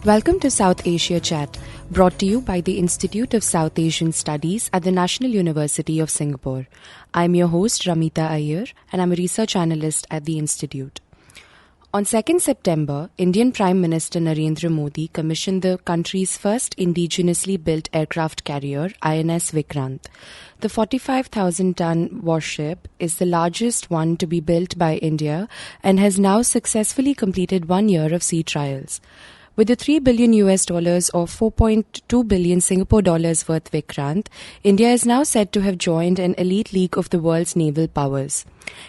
Welcome to South Asia Chat, brought to you by the Institute of South Asian Studies at the National University of Singapore. I'm your host, Ramita Iyer, and I'm a research analyst at the Institute. On 2nd September, Indian Prime Minister Narendra Modi commissioned the country's first indigenously built aircraft carrier, INS Vikrant. The 45,000-ton warship is the largest one to be built by India and has now successfully completed 1 year of sea trials. With the $3 billion or 4.2 billion Singapore dollars worth Vikrant, India is now said to have joined an elite league of the world's naval powers.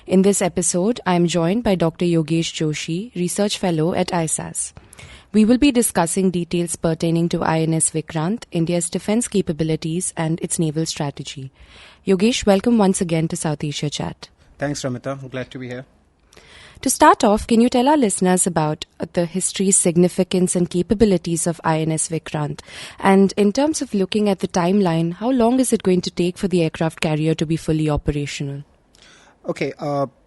In this episode, I am joined by Dr Yogesh Joshi, Research Fellow at ISAS. We will be discussing details pertaining to INS Vikrant, India's defence capabilities and its naval strategy. Yogesh, welcome once again to South Asia Chat. Thanks, Ramita. I'm glad to be here. To start off, can you tell our listeners about the history, significance and capabilities of INS Vikrant? And in terms of looking at the timeline, how long is it going to take for the aircraft carrier to be fully operational? Okay,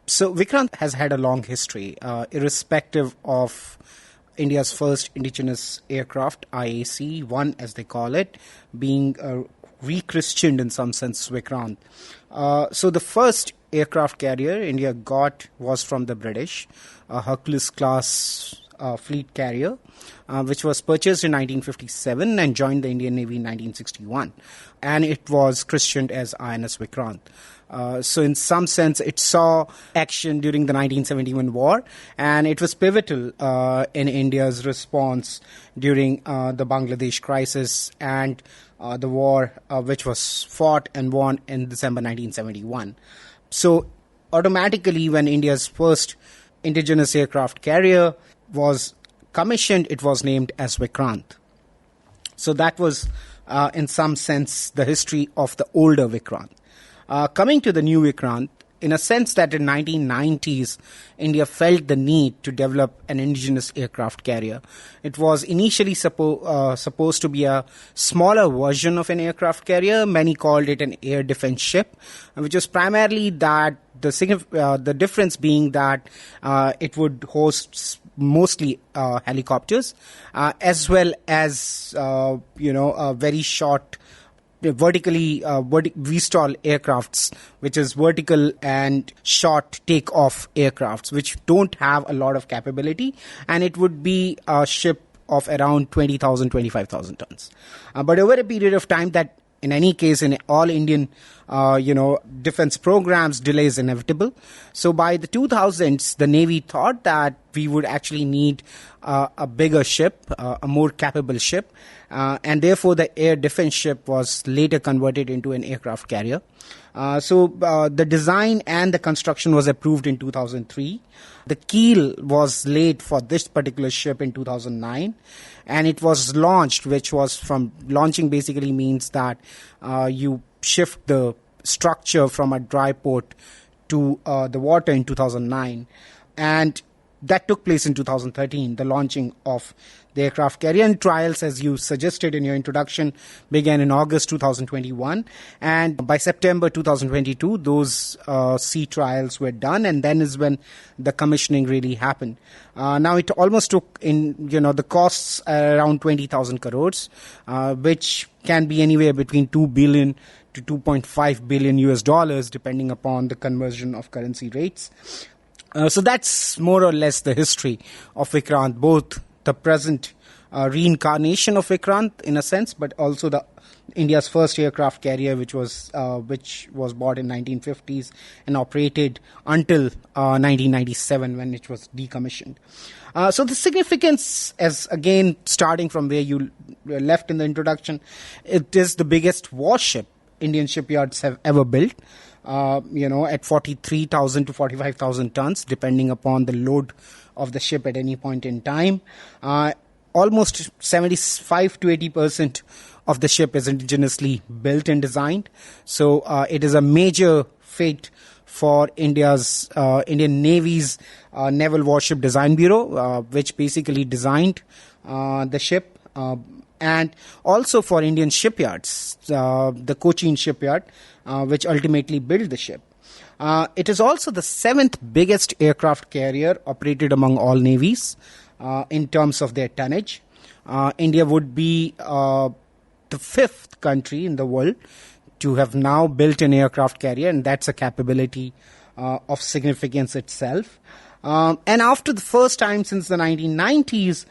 so Vikrant has had a long history, irrespective of India's first indigenous aircraft, IAC-1 as they call it, being re-christianed in some sense, Vikrant. So the first aircraft carrier India got was from the British, a Hercules-class fleet carrier, which was purchased in 1957 and joined the Indian Navy in 1961. And it was christened as INS Vikrant. So in some sense, it saw action during the 1971 war, and it was pivotal in India's response during the Bangladesh crisis and the war which was fought and won in December 1971. So automatically, when India's first indigenous aircraft carrier was commissioned, it was named as Vikrant. So that was, in some sense, the history of the older Vikrant. Coming to the new Vikrant, in a sense that in 1990s, India felt the need to develop an indigenous aircraft carrier. It was initially supposed to be a smaller version of an aircraft carrier. Many called it an air defense ship, which was primarily that the difference being that it would host mostly helicopters, as well as a very short vertically VSTOL aircrafts, which is vertical and short takeoff aircrafts, which don't have a lot of capability, and it would be a ship of around 20,000, 25,000 tons. But over a period of time, that in any case, in all Indian, defense programs, delay is inevitable. So by the 2000s, the Navy thought that we would actually need a bigger ship, a more capable ship, and therefore the air defense ship was later converted into an aircraft carrier. So the design and the construction was approved in 2003. The keel was laid for this particular ship in 2009, and it was launched, which was from launching basically means that you shift the structure from a dry port to the water in 2009. And that took place in 2013, the launching of the aircraft carrier, and trials, as you suggested in your introduction, began in August 2021. And by September 2022, those sea trials were done, and then is when the commissioning really happened. Now, it almost took the costs around 20,000 crores, which can be anywhere between 2 billion to 2.5 billion US dollars, depending upon the conversion of currency rates. So that's more or less the history of Vikrant, both the present reincarnation of Vikrant in a sense, but also the India's first aircraft carrier, which was bought in 1950s and operated until 1997 when it was decommissioned. So the significance, as again starting from where you left in the introduction, it is the biggest warship Indian shipyards have ever built. At 43,000 to 45,000 tons, depending upon the load of the ship at any point in time. Almost 75 to 80% of the ship is indigenously built and designed. So it is a major feat for Indian Navy's Naval Warship Design Bureau, which basically designed the ship. And also for Indian shipyards, the Cochin shipyard, which ultimately built the ship. It is also the 7th biggest aircraft carrier operated among all navies in terms of their tonnage. India would be the fifth country in the world to have now built an aircraft carrier, and that's a capability of significance itself. And after the first time since the 1990s,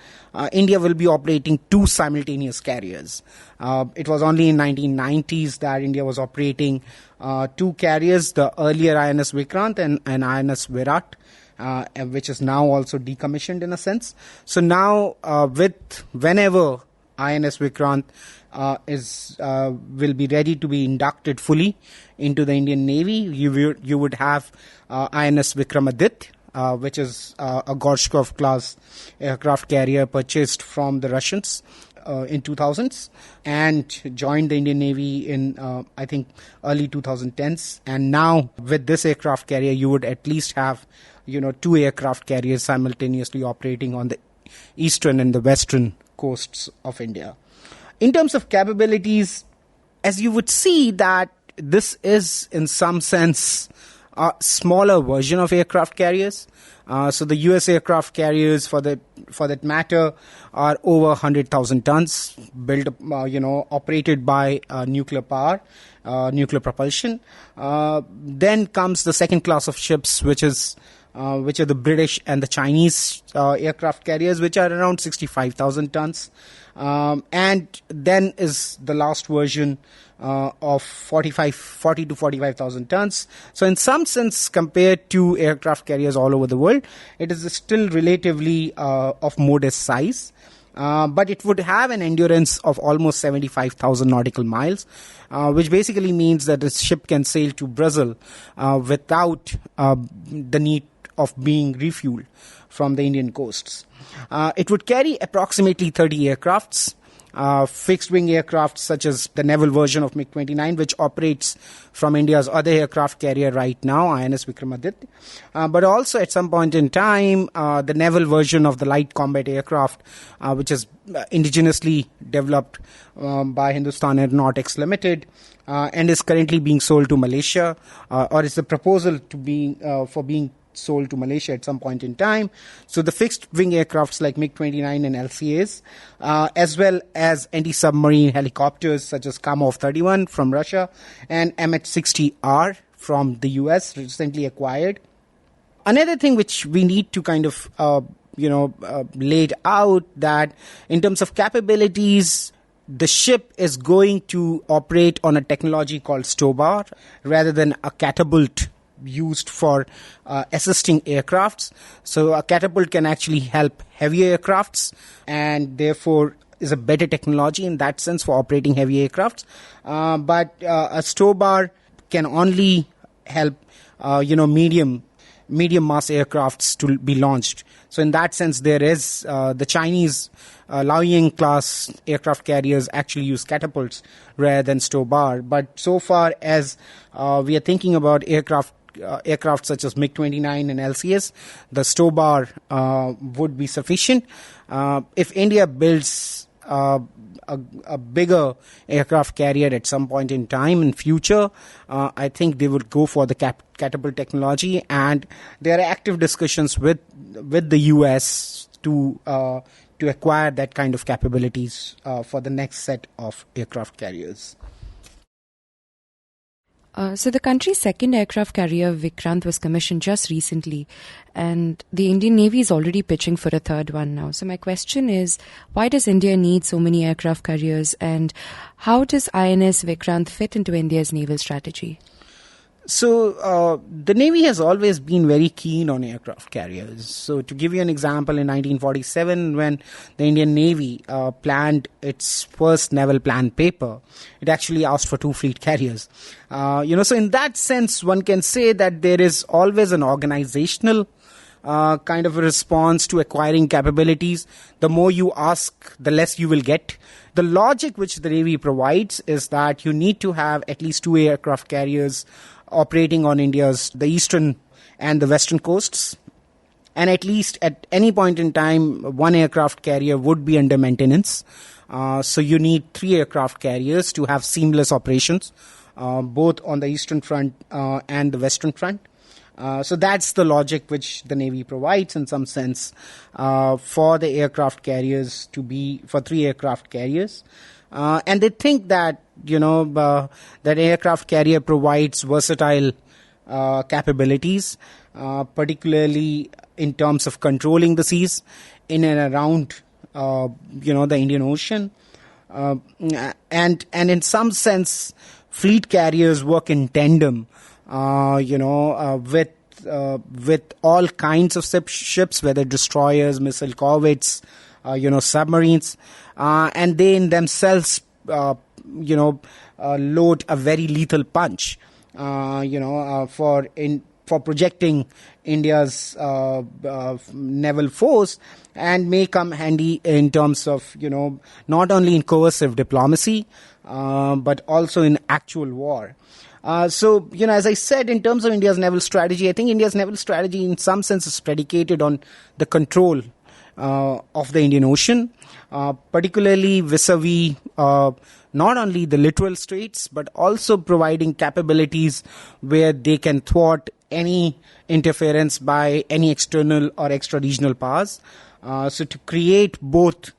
India will be operating two simultaneous carriers. It was only in 1990s that India was operating two carriers, the earlier INS Vikrant and INS Virat, which is now also decommissioned in a sense. So now, whenever INS Vikrant will be ready to be inducted fully into the Indian Navy, you would have INS Vikramaditya, which is a Gorshkov class aircraft carrier purchased from the Russians in 2000s and joined the Indian Navy in I think early 2010s. And now with this aircraft carrier, you would at least have two aircraft carriers simultaneously operating on the eastern and the western coasts of India. In terms of capabilities, as you would see, that this is in some sense a smaller version of aircraft carriers. So the US aircraft carriers, for that matter, are over 100,000 tons, built, operated by nuclear power, nuclear propulsion. Then comes the second class of ships, which are the British and the Chinese aircraft carriers, which are around 65,000 tons. And then is the last version of 40 to 45,000 tons. So in some sense, compared to aircraft carriers all over the world, it is still relatively of modest size. But it would have an endurance of almost 75,000 nautical miles, which basically means that the ship can sail to Brazil without the need of being refueled from the Indian coasts. It would carry approximately 30 aircrafts, fixed-wing aircraft such as the naval version of MiG-29, which operates from India's other aircraft carrier right now, INS Vikramaditya. But also at some point in time, the naval version of the light combat aircraft, which is indigenously developed by Hindustan Aeronautics Limited, and is currently being sold to Malaysia, or is the proposal to for being sold to Malaysia at some point in time. So the fixed-wing aircrafts like MiG-29 and LCAs, as well as anti-submarine helicopters such as Kamov-31 from Russia and MH-60R from the US, recently acquired. Another thing which we need to kind of, laid out, that in terms of capabilities, the ship is going to operate on a technology called stowbar rather than a catapult used for assisting aircrafts. So a catapult can actually help heavier aircrafts and therefore is a better technology in that sense for operating heavy aircrafts. But a stowbar can only help, medium mass aircrafts to be launched. So in that sense, there is the Chinese Liaoying class aircraft carriers actually use catapults rather than stowbar. But so far as we are thinking about aircraft such as MiG-29 and LCS, the stowbar would be sufficient. If India builds a bigger aircraft carrier at some point in time in future, I think they would go for the catapult technology, and there are active discussions with the US to acquire that kind of capabilities for the next set of aircraft carriers. So the country's second aircraft carrier, Vikrant, was commissioned just recently, and the Indian Navy is already pitching for a third one now. So my question is, why does India need so many aircraft carriers, and how does INS Vikrant fit into India's naval strategy? So the Navy has always been very keen on aircraft carriers. So to give you an example, in 1947, when the Indian Navy planned its first naval plan paper, it actually asked for two fleet carriers. So in that sense, one can say that there is always an organizational kind of a response to acquiring capabilities. The more you ask, the less you will get. The logic which the Navy provides is that you need to have at least two aircraft carriers operating on the eastern and the western coasts, and at least at any point in time, one aircraft carrier would be under maintenance. So you need three aircraft carriers to have seamless operations, both on the eastern front and the western front. So that's the logic which the Navy provides in some sense for the aircraft carriers to be for 3 aircraft carriers. And they think that, that aircraft carrier provides versatile capabilities, particularly in terms of controlling the seas in and around, the Indian Ocean. And in some sense, fleet carriers work in tandem, with all kinds of ships, whether destroyers, missile corvettes, submarines, and they in themselves, load a very lethal punch, for projecting India's naval force, and may come handy in terms of, not only in coercive diplomacy, but also in actual war. So, as I said, in terms of India's naval strategy, I think India's naval strategy in some sense is predicated on the control of the Indian Ocean, particularly vis-a-vis not only the littoral straits, but also providing capabilities where they can thwart any interference by any external or extra-regional powers. So to create both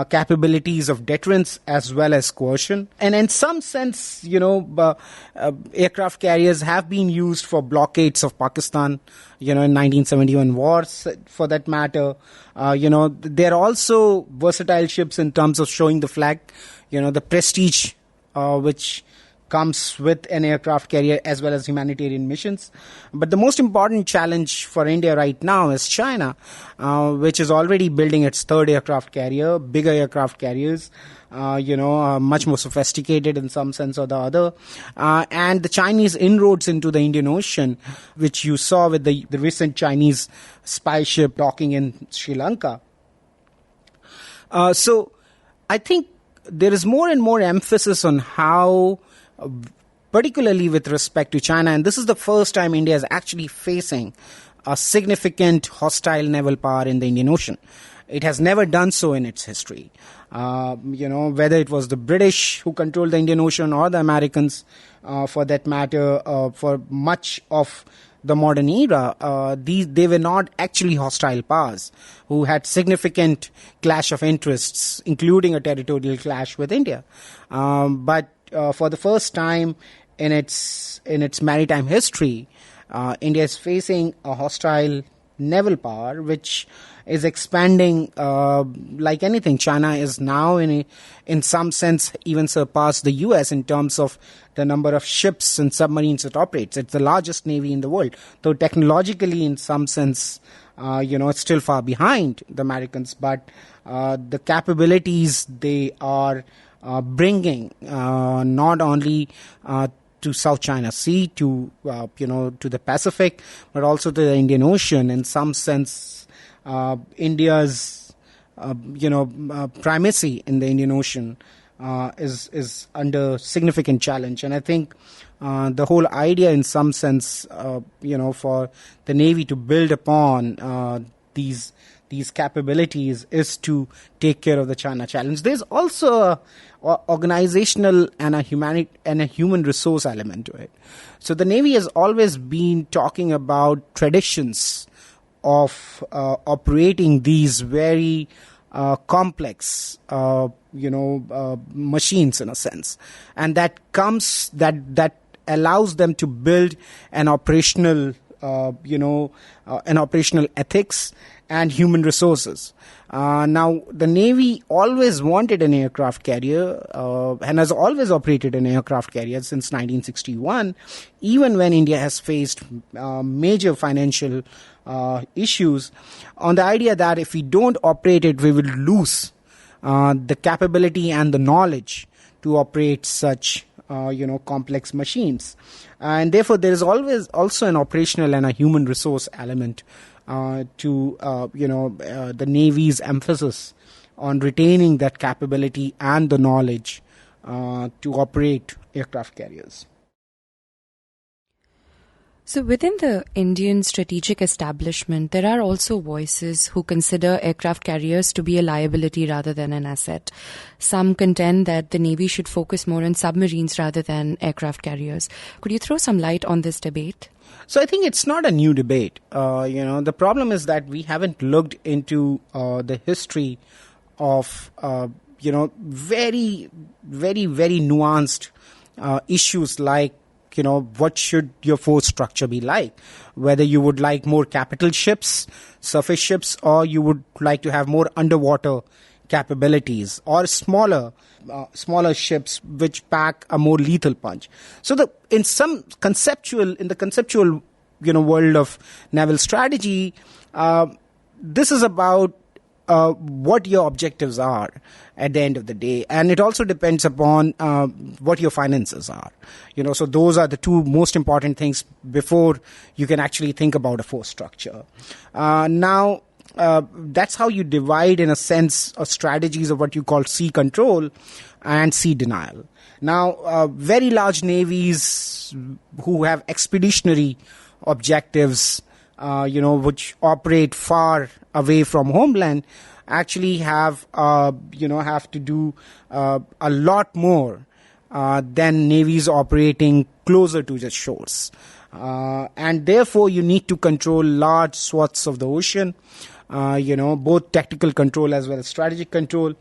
capabilities of deterrence as well as coercion. And in some sense, aircraft carriers have been used for blockades of Pakistan, in 1971 wars, for that matter. They're also versatile ships in terms of showing the flag, the prestige which comes with an aircraft carrier, as well as humanitarian missions. But the most important challenge for India right now is China, which is already building its 3rd aircraft carrier, bigger aircraft carriers, much more sophisticated in some sense or the other. And the Chinese inroads into the Indian Ocean, which you saw with the recent Chinese spy ship docking in Sri Lanka. So I think there is more and more emphasis on how, particularly with respect to China, and this is the first time India is actually facing a significant hostile naval power in the Indian Ocean. It has never done so in its history. Whether it was the British who controlled the Indian Ocean or the Americans, for that matter, for much of the modern era, they were not actually hostile powers who had significant clash of interests, including a territorial clash with India. But for the first time in its maritime history, India is facing a hostile naval power, which is expanding like anything. China is now, in some sense, even surpassed the US in terms of the number of ships and submarines it operates. It's the largest navy in the world. Though technologically, in some sense, it's still far behind the Americans. But the capabilities they are bringing, not only to South China Sea, to the Pacific, but also to the Indian Ocean. In some sense, India's primacy in the Indian Ocean is under significant challenge. And I think the whole idea, in some sense, for the Navy to build upon these capabilities is to take care of the China challenge. There's also a organizational and a human resource element to it. So the Navy has always been talking about traditions of operating these very complex, machines in a sense, and that allows them to build an operational ethics and human resources. Now, the Navy always wanted an aircraft carrier and has always operated an aircraft carrier since 1961, even when India has faced major financial issues, on the idea that if we don't operate it, we will lose the capability and the knowledge to operate such complex machines. And therefore, there is always also an operational and a human resource element to the Navy's emphasis on retaining that capability and the knowledge to operate aircraft carriers. So within the Indian strategic establishment, there are also voices who consider aircraft carriers to be a liability rather than an asset. Some contend that the Navy should focus more on submarines rather than aircraft carriers. Could you throw some light on this debate? So I think it's not a new debate. The problem is that we haven't looked into the history of, very, very, very nuanced issues like, what should your force structure be like? Whether you would like more capital ships, surface ships, or you would like to have more underwater capabilities, or smaller ships which pack a more lethal punch. So in the conceptual world of naval strategy, this is about what your objectives are at the end of the day, and it also depends upon what your finances are. So those are the two most important things before you can actually think about a force structure. Now, that's how you divide, in a sense, strategies of what you call sea control and sea denial. Now, very large navies who have expeditionary objectives, which operate far away from homeland, actually have to do a lot more than navies operating closer to the shores. And therefore, you need to control large swaths of the ocean, both tactical control as well as strategic control.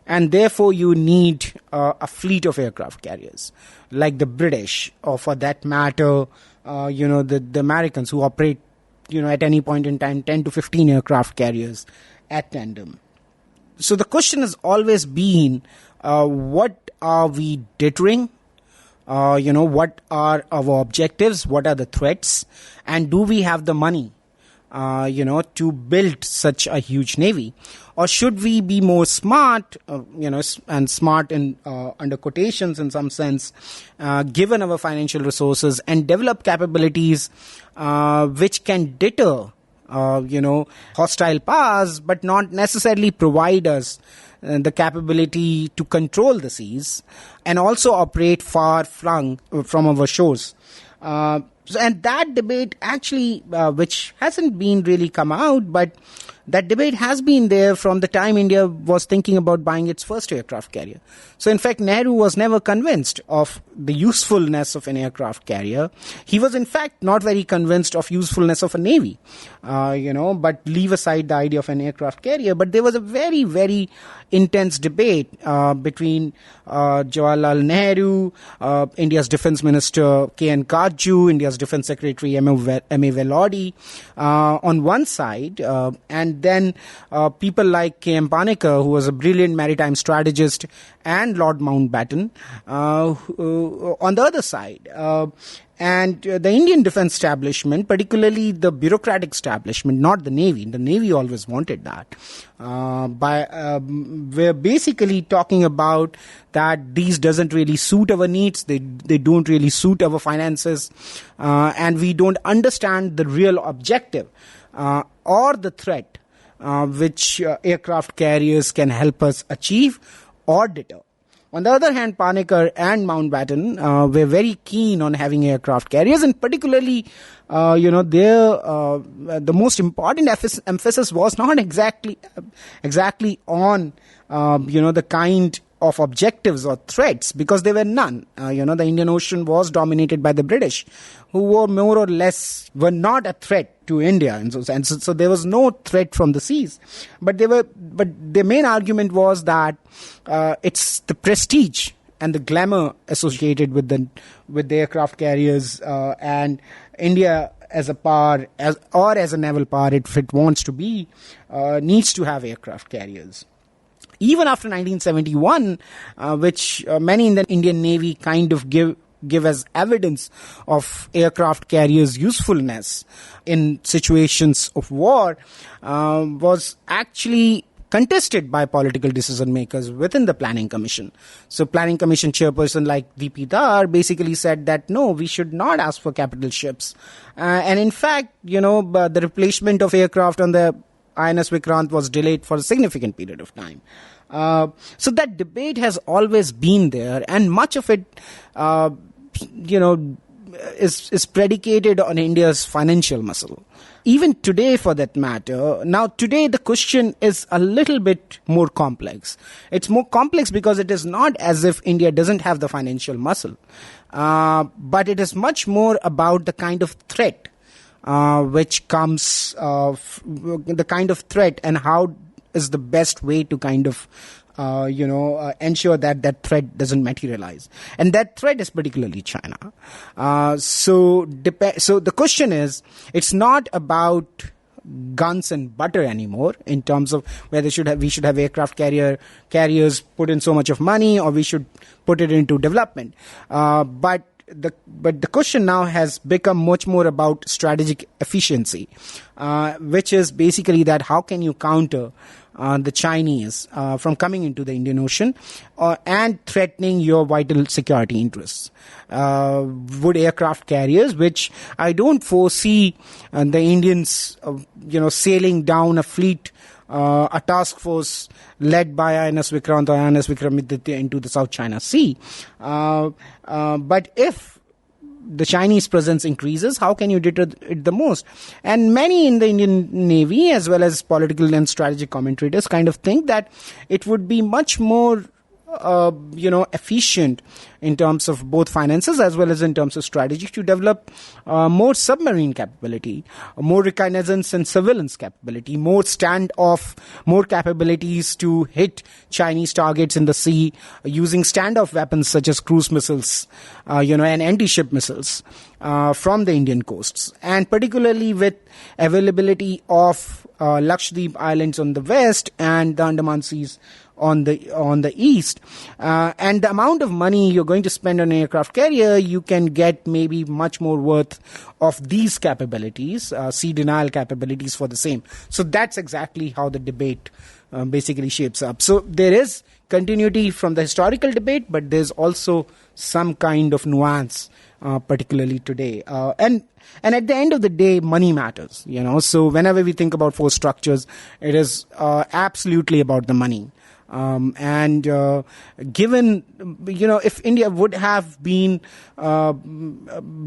And therefore, you need a fleet of aircraft carriers, like the British, or for that matter, the Americans, who operate, at any point in time, 10 to 15 aircraft carriers at tandem. So the question has always been, what are we deterring? What are our objectives? What are the threats? And do we have the money, to build such a huge navy? Or should we be more smart, and smart in under quotations in some sense, given our financial resources, and develop capabilities which can deter, hostile powers, but not necessarily provide us the capability to control the seas and also operate far flung from our shores. And that debate actually, which hasn't been really come out, but that debate has been there from the time India was thinking about buying its first aircraft carrier. So in fact, Nehru was never convinced of the usefulness of an aircraft carrier. He was in fact not very convinced of usefulness of a navy, but leave aside the idea of an aircraft carrier. But there was a very, very intense debate between Jawaharlal Nehru, India's Defence Minister K.N. Kajju, India's Defence Secretary M.A. Velodi on one side, and then people like K.M. Panikkar, who was a brilliant maritime strategist, and Lord Mountbatten on the other side. And the Indian defence establishment, particularly the bureaucratic establishment, not the Navy. The Navy always wanted that. We're basically talking about that these doesn't really suit our needs. They don't really suit our finances. And we don't understand the real objective or the threat which aircraft carriers can help us achieve or deter. On the other hand, Panikkar and Mountbatten were very keen on having aircraft carriers, and particularly, the most important emphasis was not exactly on, the kind of objectives or threats, because there were none. The Indian Ocean was dominated by the British, who were more or less were not a threat to India, and so there was no threat from the seas. But their main argument was that it's the prestige and the glamour associated with the aircraft carriers, and India as a power, as a naval power, if it wants to be, needs to have aircraft carriers. Even after 1971, which many in the Indian Navy kind of give as evidence of aircraft carriers' usefulness in situations of war, was actually contested by political decision makers within the Planning Commission. So Planning Commission chairperson like V.P. Dar basically said that no, we should not ask for capital ships. And in fact, the replacement of aircraft on the INS Vikrant was delayed for a significant period of time. So that debate has always been there, and much of it, is predicated on India's financial muscle. Even today, for that matter, now today the question is a little bit more complex. It's more complex because it is not as if India doesn't have the financial muscle, but it is much more about the kind of threat which comes, the kind of threat, and how is the best way to kind of ensure that that threat doesn't materialize. And that threat is particularly China. So the question is, it's not about guns and butter anymore in terms of whether we should have aircraft carriers put in so much of money, or we should put it into development. But the question now has become much more about strategic efficiency, which is basically that how can you counter the Chinese from coming into the Indian Ocean and threatening your vital security interests. Would aircraft carriers, which I don't foresee the Indians, sailing down a fleet, a task force led by INS Vikrant or INS Vikrant into the South China Sea. But if the Chinese presence increases, how can you deter it the most? And many in the Indian Navy, as well as political and strategic commentators, kind of think that it would be much more efficient in terms of both finances as well as in terms of strategy to develop more submarine capability, more reconnaissance and surveillance capability, more standoff, more capabilities to hit Chinese targets in the sea using standoff weapons such as cruise missiles, and anti-ship missiles from the Indian coasts. And particularly with availability of Lakshadweep Islands on the west and the Andaman Seas on the east, and the amount of money you're going to spend on an aircraft carrier, you can get maybe much more worth of these capabilities, sea denial capabilities for the same. So that's exactly how the debate basically shapes up. So there is continuity from the historical debate, but there's also some kind of nuance, particularly today. And at the end of the day, money matters, So whenever we think about force structures, it is absolutely about the money. Given, if India would have been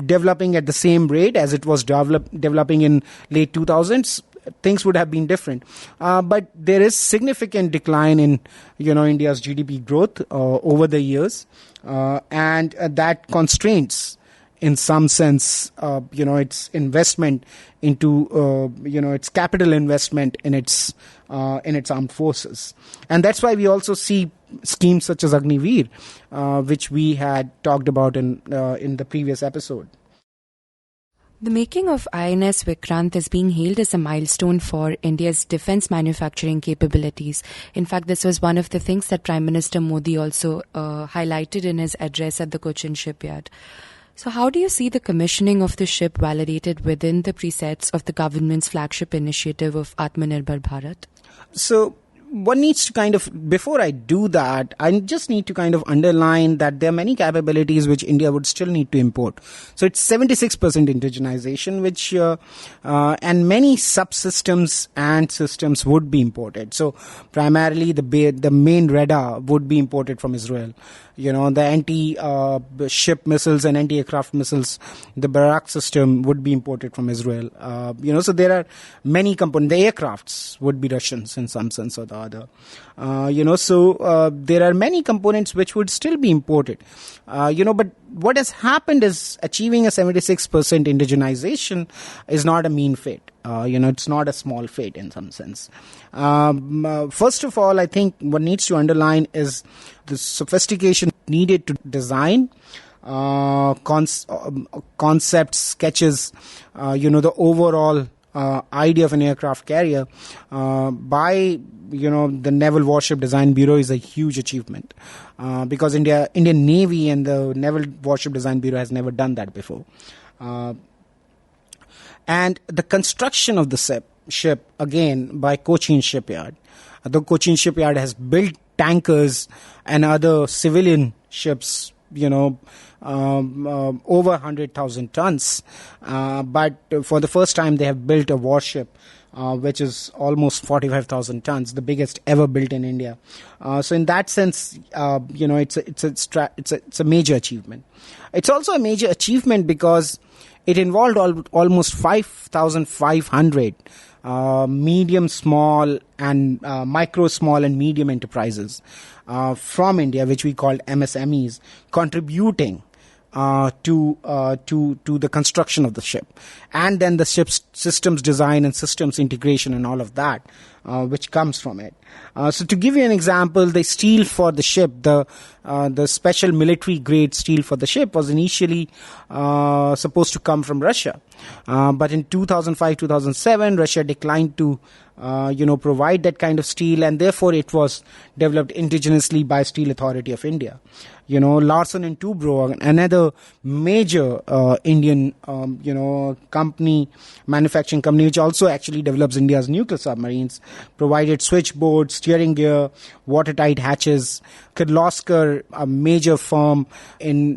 developing at the same rate as it was developing in late 2000s, things would have been different. But there is significant decline in, India's GDP growth over the years, and that constrains, in some sense, its investment into, its capital investment in its armed forces. And that's why we also see schemes such as Agniveer, which we had talked about in the previous episode. The making of INS Vikrant is being hailed as a milestone for India's defence manufacturing capabilities. In fact, this was one of the things that Prime Minister Modi also highlighted in his address at the Cochin shipyard. So how do you see the commissioning of the ship validated within the precepts of the government's flagship initiative of Atmanirbhar Bharat? So one needs to before I do that, I just need to underline that there are many capabilities which India would still need to import. So it's 76% indigenization, which, and many subsystems and systems would be imported. So primarily the main radar would be imported from Israel. The anti-ship missiles and anti-aircraft missiles, the Barak system would be imported from Israel. So there are many components. The aircrafts would be Russians in some sense or the other. So there are many components which would still be imported. But what has happened is achieving a 76% indigenization is not a mean feat. It's not a small feat in some sense. First of all, I think what needs to underline is the sophistication needed to design concepts, sketches, the overall idea of an aircraft carrier by the Naval Warship Design Bureau is a huge achievement, because Indian Navy and the Naval Warship Design Bureau has never done that before. And the construction of the ship again by Cochin shipyard. The Cochin shipyard has built tankers and other civilian ships, over 100,000 tons. But for the first time, they have built a warship which is almost 45,000 tons, the biggest ever built in India. So in that sense, it's a major achievement. It's also a major achievement because it involved almost 5,500 medium, small, and micro, small, and medium enterprises from India, which we called MSMEs, contributing to the construction of the ship, and then the ship's systems design and systems integration and all of that, which comes from it. So to give you an example, the steel for the ship, the special military grade steel for the ship was initially supposed to come from Russia, but in 2005-2007, Russia declined to provide that kind of steel, and therefore it was developed indigenously by Steel Authority of India. Larsen and Toubro, another major Indian, manufacturing company, which also actually develops India's nuclear submarines, provided switchboards, steering gear, watertight hatches. Kirloskar, a major firm,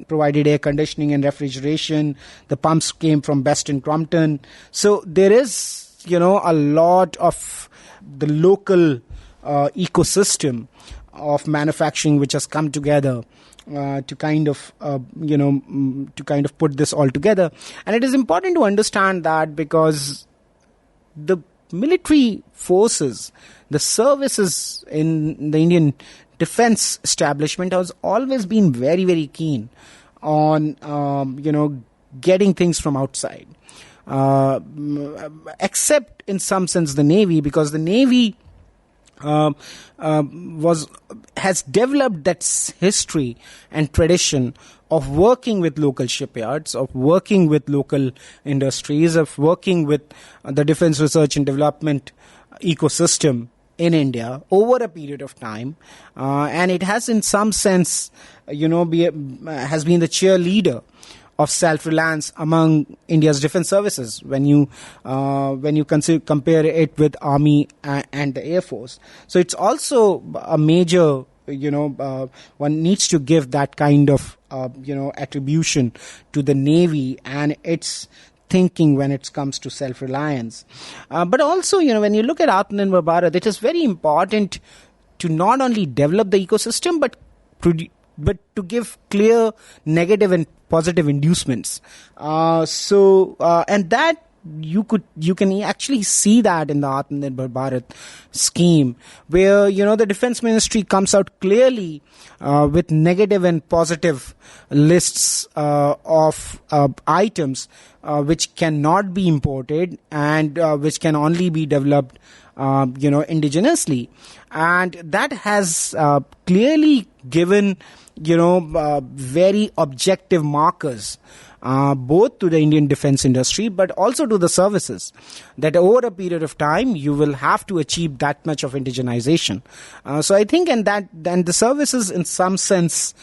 provided air conditioning and refrigeration. The pumps came from Best and Crompton. So there is, a lot of the local ecosystem of manufacturing which has come together to kind of put this all together. And it is important to understand that because the military forces, the services in the Indian defense establishment has always been very, very keen on, getting things from outside. Except in some sense the Navy, because the Navy has developed that history and tradition of working with local shipyards, of working with local industries, of working with the defense research and development ecosystem in India over a period of time, and it has in some sense has been the cheerleader of self-reliance among India's defense services when you compare it with Army and the Air Force. So it's also a major, one needs to give that kind of, attribution to the Navy and its thinking when it comes to self-reliance. But also, when you look at Atmanirbhar Bharat, it is very important to not only develop the ecosystem, but to give clear negative and positive inducements. And that you can actually see that in the Atmanirbhar Bharat scheme, where the Defense Ministry comes out clearly with negative and positive lists of items which cannot be imported and which can only be developed indigenously, and that has clearly given very objective markers both to the Indian defense industry but also to the services, that over a period of time you will have to achieve that much of indigenization. So I think and the services in some sense,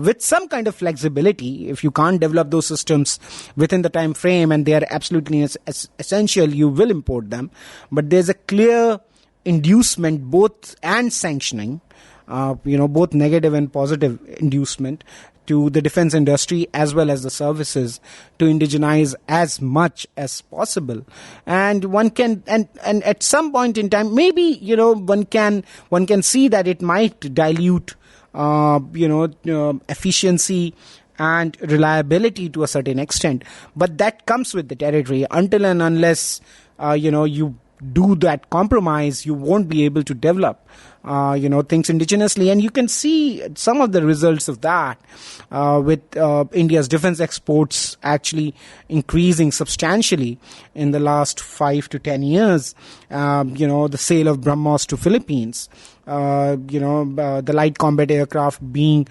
with some kind of flexibility, if you can't develop those systems within the time frame and they are absolutely essential, you will import them. But there's a clear inducement both and sanctioning, both negative and positive inducement to the defense industry as well as the services to indigenize as much as possible. And one can, and at some point in time, maybe, one can see that it might dilute, efficiency and reliability to a certain extent. But that comes with the territory. Until and unless, you do that compromise, you won't be able to develop things indigenously. And you can see some of the results of that with India's defense exports actually increasing substantially in the last 5 to 10 years. The sale of BrahMos to Philippines, the light combat aircraft being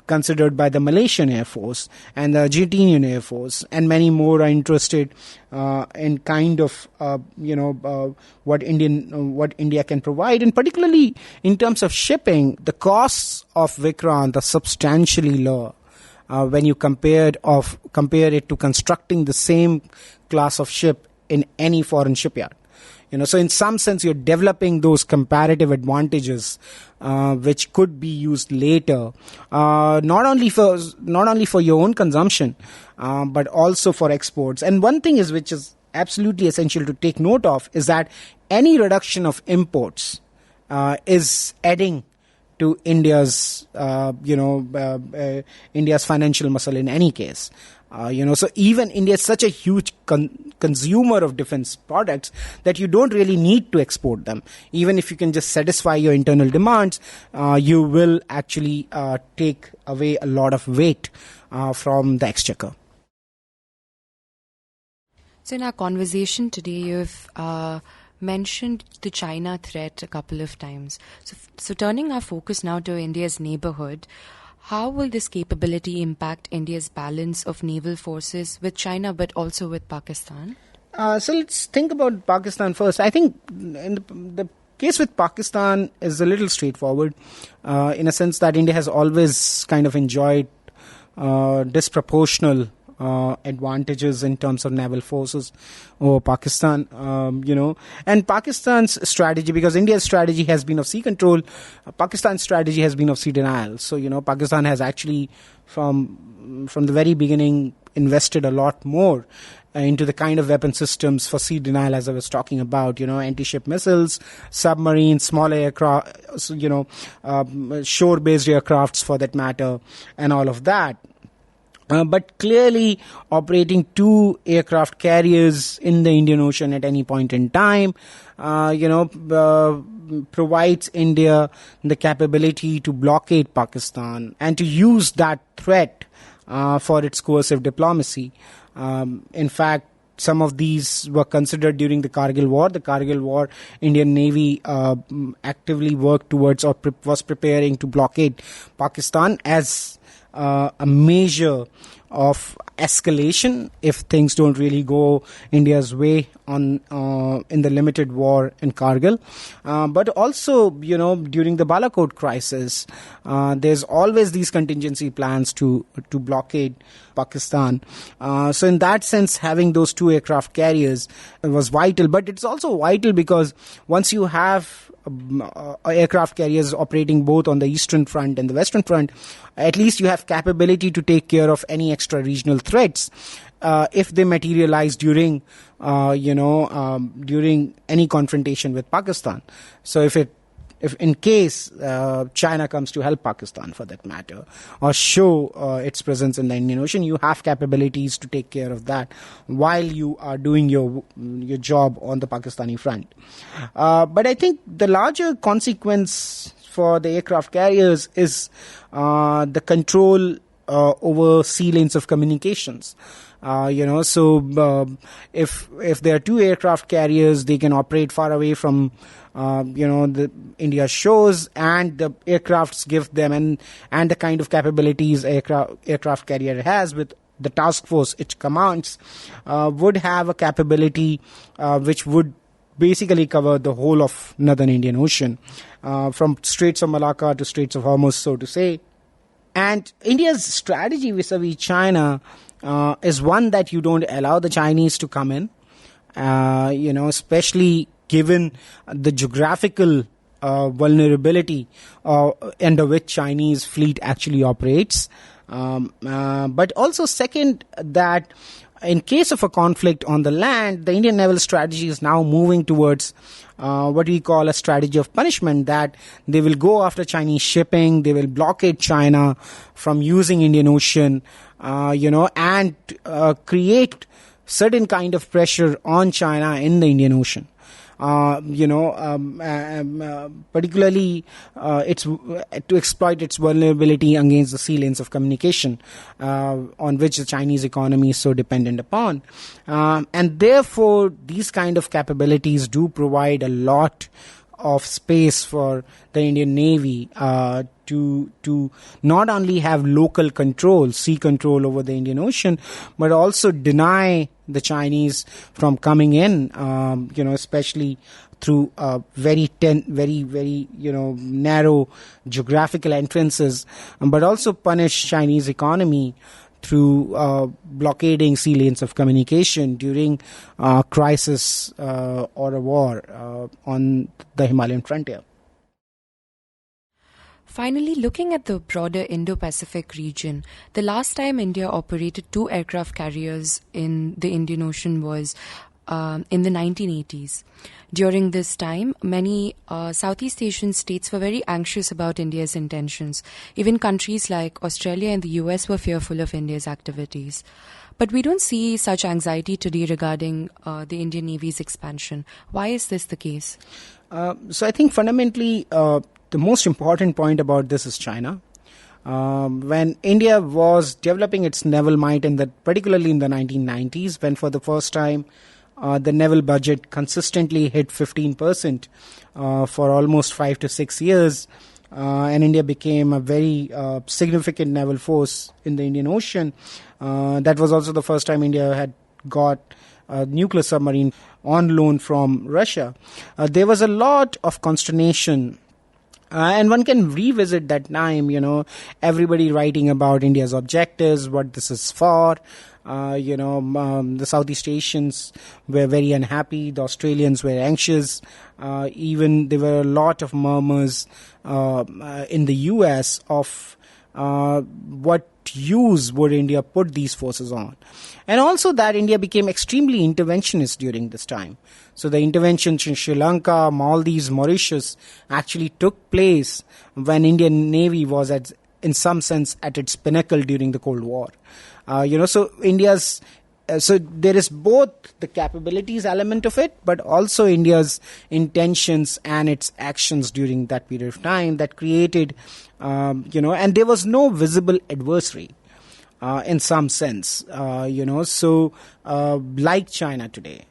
considered by the Malaysian Air Force and the Argentinian Air Force, and many more are interested in kind of what India can provide, and particularly in terms of shipping, the costs of Vikrant are substantially lower when you compare it to constructing the same class of ship in any foreign shipyard. So in some sense, you're developing those comparative advantages, which could be used later, not only for your own consumption, but also for exports. And one thing which is absolutely essential to take note of is that any reduction of imports is adding to India's financial muscle in any case. So even India is such a huge consumer of defense products that you don't really need to export them. Even if you can just satisfy your internal demands, you will actually take away a lot of weight from the exchequer. So in our conversation today, you've mentioned the China threat a couple of times. So turning our focus now to India's neighborhood, how will this capability impact India's balance of naval forces with China but also with Pakistan? So let's think about Pakistan first. I think in the case with Pakistan is a little straightforward in a sense that India has always kind of enjoyed disproportional advantages in terms of naval forces over Pakistan, and Pakistan's strategy, because India's strategy has been of sea control, Pakistan's strategy has been of sea denial. So, Pakistan has actually from the very beginning invested a lot more into the kind of weapon systems for sea denial, as I was talking about, anti-ship missiles, submarines, small aircraft, shore-based aircrafts for that matter, and all of that. But clearly, operating 2 aircraft carriers in the Indian Ocean at any point in time, provides India the capability to blockade Pakistan and to use that threat for its coercive diplomacy. In fact, some of these were considered during the Kargil War. The Kargil War, Indian Navy actively worked towards or was preparing to blockade Pakistan as a measure of escalation if things don't really go India's way in the limited war in Kargil. But also, during the Balakot crisis, there's always these contingency plans to blockade Pakistan. So in that sense, having those 2 aircraft carriers was vital. But it's also vital because once you have aircraft carriers operating both on the eastern front and the western front, at least you have capability to take care of any extra regional threats if they materialize during any confrontation with Pakistan. So if in case China comes to help Pakistan, for that matter, or show its presence in the Indian Ocean, you have capabilities to take care of that while you are doing your job on the Pakistani front. But I think the larger consequence for the aircraft carriers is the control over sea lanes of communications. If there are 2 aircraft carriers, they can operate far away from the India's shores, and the aircrafts give them and the kind of capabilities aircraft carrier has with the task force it commands would have a capability which would basically cover the whole of northern Indian Ocean, from Straits of Malacca to Straits of Hormuz, so to say. And India's strategy vis-a-vis China is one that you don't allow the Chinese to come in, especially given the geographical vulnerability under which Chinese fleet actually operates. But also second, that in case of a conflict on the land, the Indian naval strategy is now moving towards what we call a strategy of punishment, that they will go after Chinese shipping, they will blockade China from using Indian Ocean, and create certain kind of pressure on China in the Indian Ocean. Particularly it's to exploit its vulnerability against the sea lanes of communication on which the Chinese economy is so dependent upon. And therefore, these kind of capabilities do provide a lot of space for the Indian Navy to not only have local control, sea control over the Indian Ocean, but also deny the Chinese from coming in, especially through very narrow geographical entrances, but also punish Chinese economy through blockading sea lanes of communication during crisis or a war on the Himalayan frontier. Finally, looking at the broader Indo-Pacific region, the last time India operated 2 aircraft carriers in the Indian Ocean was in the 1980s. During this time, many Southeast Asian states were very anxious about India's intentions. Even countries like Australia and the US were fearful of India's activities. But we don't see such anxiety today regarding the Indian Navy's expansion. Why is this the case? So I think fundamentally the most important point about this is China. When India was developing its naval might, particularly in the 1990s, when for the first time the naval budget consistently hit 15% for almost 5 to 6 years, and India became a very significant naval force in the Indian Ocean. That was also the first time India had got a nuclear submarine on loan from Russia. There was a lot of consternation. And one can revisit that time, everybody writing about India's objectives, what this is for. The Southeast Asians were very unhappy. The Australians were anxious. Even there were a lot of murmurs in the US of what use would India put these forces on. And also that India became extremely interventionist during this time. So the interventions in Sri Lanka, Maldives, Mauritius actually took place when Indian Navy was in some sense at its pinnacle during the Cold War. So there is both the capabilities element of it, but also India's intentions and its actions during that period of time that created, and there was no visible adversary in some sense, like China today.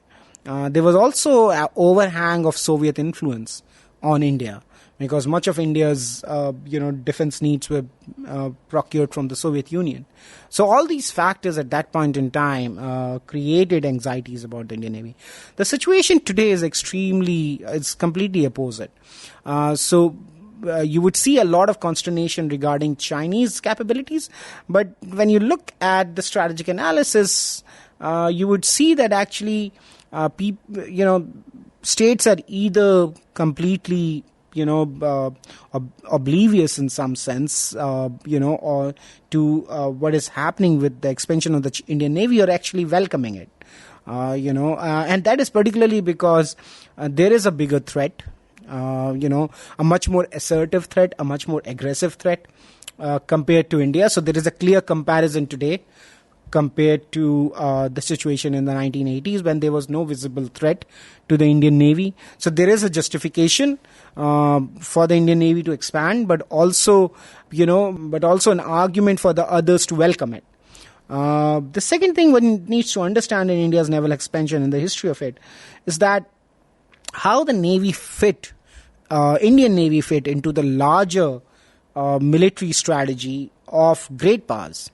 There was also an overhang of Soviet influence on India, because much of India's, defense needs were procured from the Soviet Union. So all these factors at that point in time created anxieties about the Indian Navy. The situation today is it's completely opposite. You would see a lot of consternation regarding Chinese capabilities, but when you look at the strategic analysis, you would see that actually, states are either completely oblivious in some sense, or to what is happening with the expansion of the Indian Navy, or actually welcoming it. And that is particularly because there is a bigger threat, a much more assertive threat, a much more aggressive threat compared to India. So there is a clear comparison today compared to the situation in the 1980s when there was no visible threat to the Indian Navy. So there is a justification for the Indian Navy to expand, but also an argument for the others to welcome it. The second thing one needs to understand in India's naval expansion and the history of it is that how the Navy Indian Navy fit into the larger military strategy of great powers.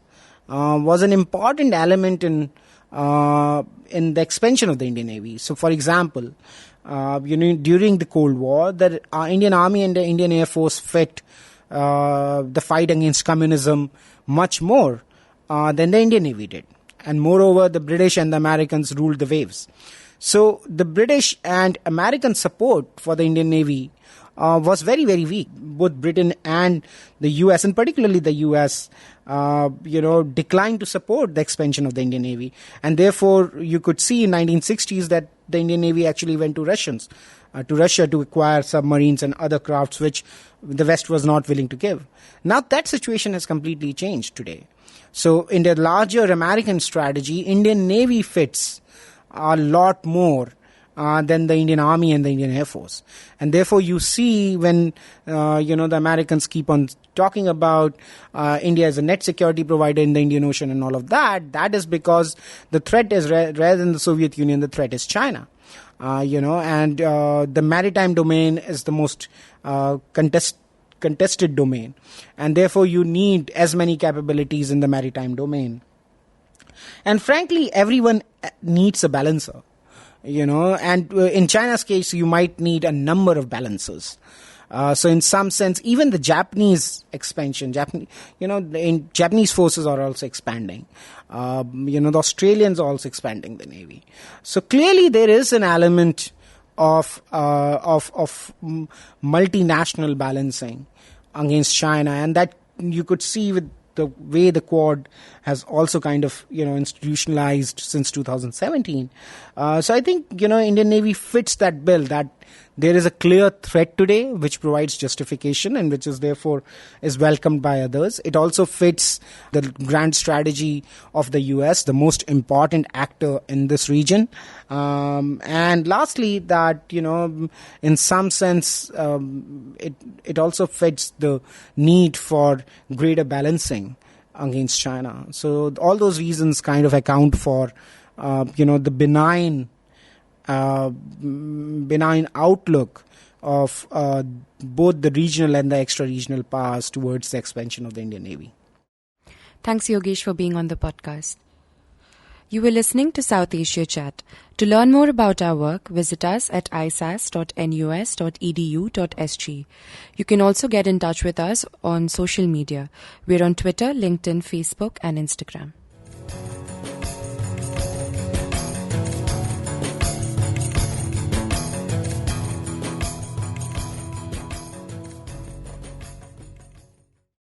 Was an important element in the expansion of the Indian Navy. So, for example, during the Cold War, the Indian Army and the Indian Air Force fit the fight against communism much more than the Indian Navy did. And moreover, the British and the Americans ruled the waves. So, the British and American support for the Indian Navy was very, very weak. Both Britain and the US, and particularly the US, declined to support the expansion of the Indian Navy. And therefore, you could see in 1960s that the Indian Navy actually went to Russia to acquire submarines and other crafts which the West was not willing to give. Now that situation has completely changed today. So in the larger American strategy, Indian Navy fits a lot more than the Indian Army and the Indian Air Force. And therefore you see when, the Americans keep on talking about India as a net security provider in the Indian Ocean and all of that, that is because the threat is, rather than the Soviet Union, the threat is China. And the maritime domain is the most contested domain. And therefore you need as many capabilities in the maritime domain. And frankly, everyone needs a balancer. And in China's case, you might need a number of balancers. So in some sense, even the Japanese expansion, Japanese forces are also expanding. The Australians are also expanding the Navy. So clearly there is an element of multinational balancing against China, and that you could see with the way the Quad has also kind of, institutionalized since 2017. So I think, Indian Navy fits that bill, that there is a clear threat today which provides justification and which is therefore is welcomed by others. It also fits the grand strategy of the US, the most important actor in this region. And lastly, that, in some sense, it also fits the need for greater balancing against China. So all those reasons kind of account for, the benign outlook of both the regional and the extra-regional powers towards the expansion of the Indian Navy. Thanks, Yogesh, for being on the podcast. You were listening to South Asia Chat. To learn more about our work, visit us at isas.nus.edu.sg. You can also get in touch with us on social media. We're on Twitter, LinkedIn, Facebook, and Instagram.